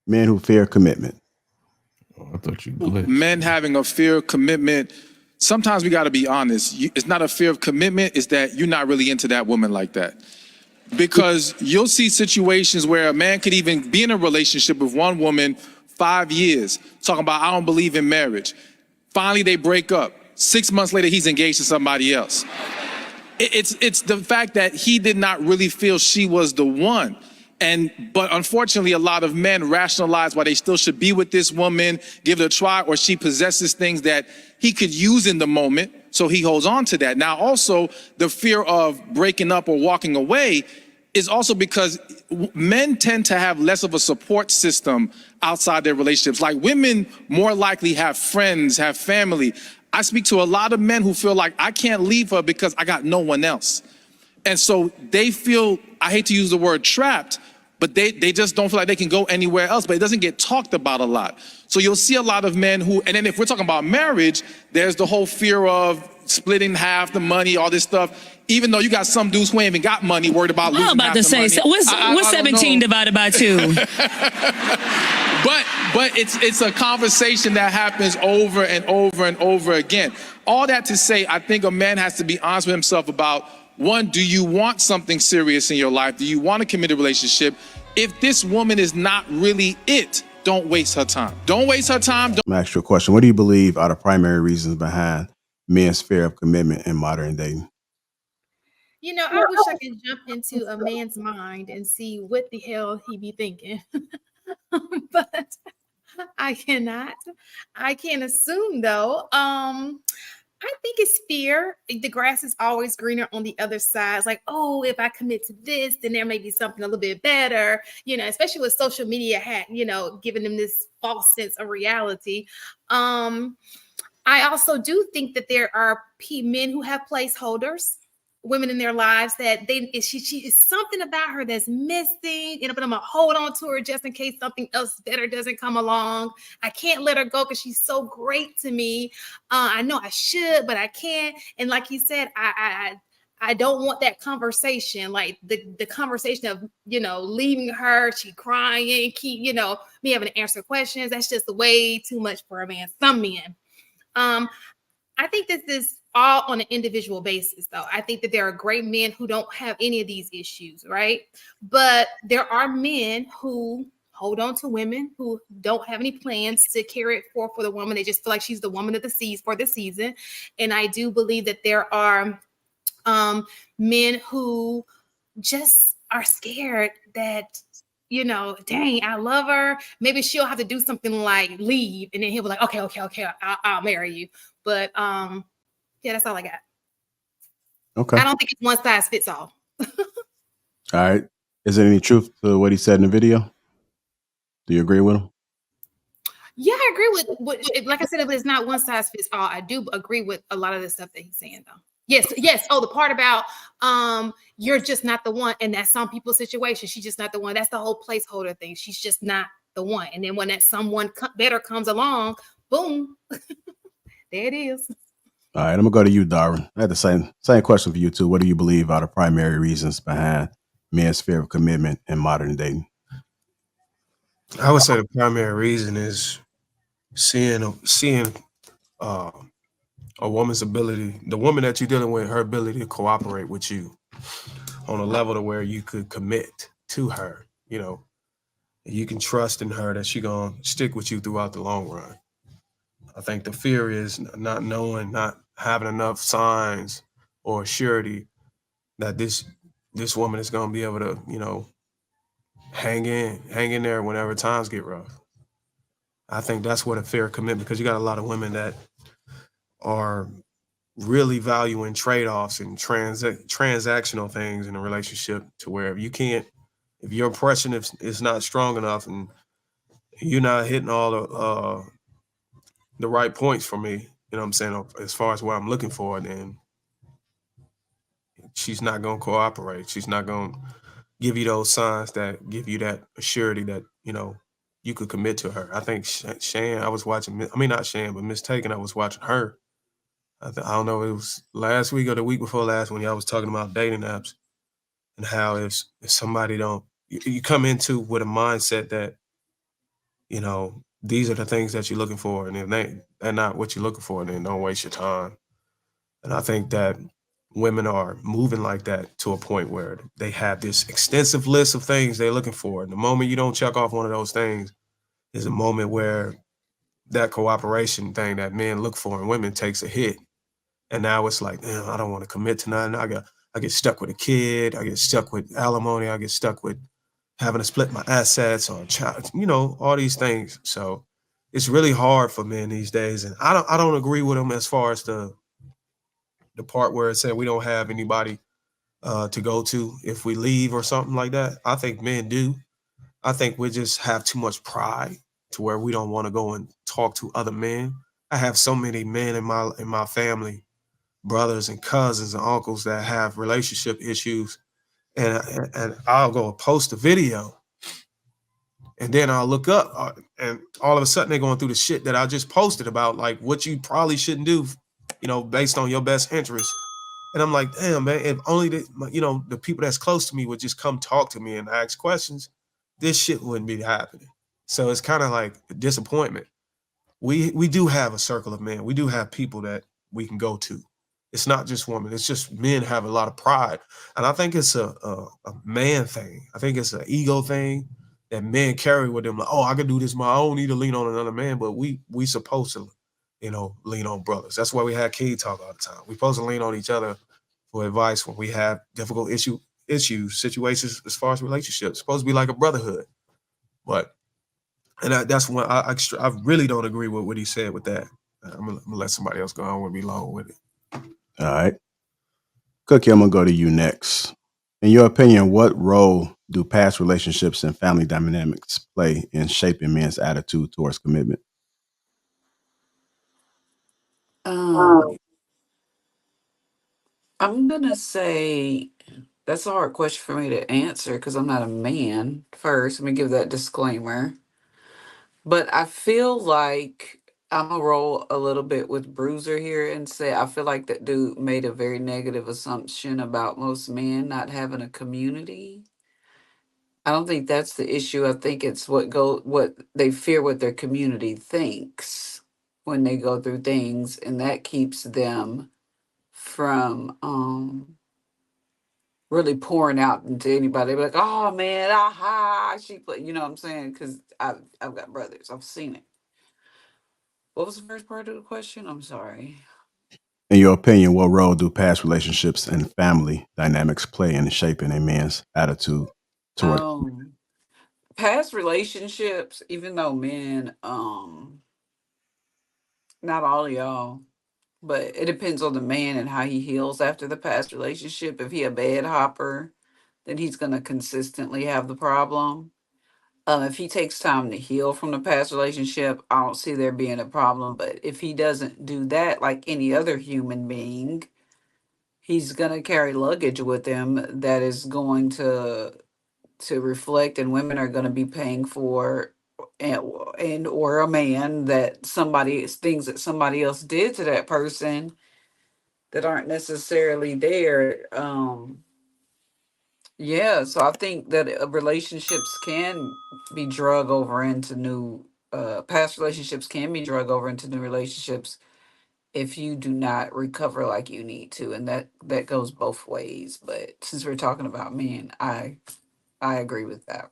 Men who fear commitment. Oh, I thought you glitched. Men having a fear of commitment. Sometimes we got to be honest. It's not a fear of commitment. It's that you're not really into that woman like that. Because you'll see situations where a man could even be in a relationship with one woman 5 years, talking about, I don't believe in marriage. Finally, they break up. 6 months later, he's engaged to somebody else. It's the fact that he did not really feel she was the one. But unfortunately, a lot of men rationalize why they still should be with this woman, give it a try, or she possesses things that he could use in the moment, so he holds on to that. Now, also, the fear of breaking up or walking away is also because men tend to have less of a support system outside their relationships. Like, women more likely have friends, have family. I speak to a lot of men who feel like, I can't leave her because I got no one else. And so they feel, I hate to use the word trapped, but they just don't feel like they can go anywhere else, but it doesn't get talked about a lot. So you'll see a lot of men who, and then if we're talking about marriage, there's the whole fear of splitting half the money, all this stuff. Even though you got some dudes who ain't even got money, worried about losing half the money. I'm about to say, so what's 17 divided by 2? But it's a conversation that happens over and over and over again. All that to say, I think a man has to be honest with himself about, one, do you want something serious in your life? Do you want a committed relationship? If this woman is not really it, don't waste her time. Don't waste her time. I'm gonna ask you a question. What do you believe are the primary reasons behind men's fear of commitment in modern dating? You know, I wish I could jump into a man's mind and see what the hell he be thinking. But I cannot. I can't assume, though. I think it's fear. The grass is always greener on the other side. It's like, oh, if I commit to this, then there may be something a little bit better, you know, especially with social media, giving them this false sense of reality. I also do think that there are men who have placeholders, women in their lives that she is something about her that's missing, but I'm gonna hold on to her just in case something else better doesn't come along. I can't let her go because she's so great to me. I know I should, but I can't. And like you said, I don't want that conversation, like the conversation of, leaving her, she crying, me having to answer questions. That's just way too much for a man. Some men. I think this is all on an individual basis, though. I think that there are great men who don't have any of these issues, right? But there are men who hold on to women who don't have any plans to carry it for the woman. They just feel like she's the woman of the seas for the season. And I do believe that there are men who just are scared that, dang, I love her. Maybe she'll have to do something like leave. And then he'll be like, okay, I'll marry you. But yeah, that's all I got. Okay. I don't think it's one size fits all. All right. Is there any truth to what he said in the video? Do you agree with him? Yeah, I agree with what, like I said, if it's not one size fits all, I do agree with a lot of the stuff that he's saying, though. Yes. Oh, the part about you're just not the one, and that's some people's situation. She's just not the one. That's the whole placeholder thing. She's just not the one. And then when that someone better comes along, boom, there it is. All right, I'm gonna go to you, Darwin. I had the same question for you too. What do you believe are the primary reasons behind men's fear of commitment in modern dating? I would say the primary reason is seeing a woman's ability, the woman that you're dealing with, her ability to cooperate with you on a level to where you could commit to her. You can trust in her that she's gonna stick with you throughout the long run. I think the fear is not knowing, not having enough signs or surety that this woman is going to be able to, hang in there whenever times get rough. I think that's what a fear of commitment, because you got a lot of women that are really valuing trade-offs and transactional things in a relationship, to where if your impression is not strong enough and you're not hitting all the right points for me, what I'm saying, as far as what I'm looking for, then she's not going to cooperate. She's not going to give you those signs that give you that surety that, you could commit to her. I think Shan, I was watching, not Shan, but Miss Taken, I was watching her. I don't know, it was last week or the week before last when y'all was talking about dating apps and how if somebody you come into with a mindset that you know, these are the things that you're looking for, and if they're not what you're looking for, then don't waste your time. And I think that women are moving like that to a point where they have this extensive list of things they're looking for. And the moment you don't check off one of those things is a moment where that cooperation thing that men look for in women takes a hit. And now it's like, damn, I don't want to commit to nothing. I get stuck with a kid. I get stuck with alimony. I get stuck with having to split my assets or child, you know, all these things. So it's really hard for men these days. And I don't agree with them as far as the part where it said we don't have anybody to go to if we leave or something like that. I think men do. I think we just have too much pride to where we don't want to go and talk to other men. I have so many men in my family, brothers and cousins and uncles that have relationship issues, and I'll go post a video, and then I'll look up, and all of a sudden they're going through the shit that I just posted about, like what you probably shouldn't do, you know, based on your best interest. And I'm like, damn, man, if only the people that's close to me would just come talk to me and ask questions, this shit wouldn't be happening. So it's kind of like a disappointment. We do have a circle of men. We do have people that we can go to. It's not just women. It's just men have a lot of pride. And I think it's a man thing. I think it's an ego thing that men carry with them. Like, oh, I can do this. I don't need to lean on another man, but we supposed to, you know, lean on brothers. That's why we have King Talk all the time. We supposed to lean on each other for advice when we have difficult issues, situations as far as relationships. It's supposed to be like a brotherhood. But that's when I really don't agree with what he said with that. I'm gonna let somebody else go. I don't want to be long with it. All right. Cookie, I'm going to go to you next. In your opinion, what role do past relationships and family dynamics play in shaping men's attitude towards commitment? Um, I'm gonna say that's a hard question for me to answer because I'm not a man. First, let me give that disclaimer. But I feel like I'm gonna roll a little bit with Bruiser here and say I feel like that dude made a very negative assumption about most men not having a community. I don't think that's the issue. I think it's what they fear what their community thinks when they go through things, and that keeps them from really pouring out into anybody. They be like, oh man, aha, she play, you know what I'm saying? Because I've got brothers. I've seen it. What was the first part of the question? I'm sorry. In your opinion, what role do past relationships and family dynamics play in shaping a man's attitude toward? Past relationships, even though men, not all of y'all, but it depends on the man and how he heals after the past relationship. If he a bad hopper, then he's gonna consistently have the problem. If he takes time to heal from the past relationship, I don't see there being a problem. But if he doesn't do that, like any other human being, he's gonna carry luggage with him that is going to reflect, and women are gonna be paying for, and or a man that things that somebody else did to that person that aren't necessarily there. Yeah, so I think that relationships can be drug over into new past relationships can be drug over into new relationships if you do not recover like you need to, and that goes both ways. But since we're talking about men, I agree with that.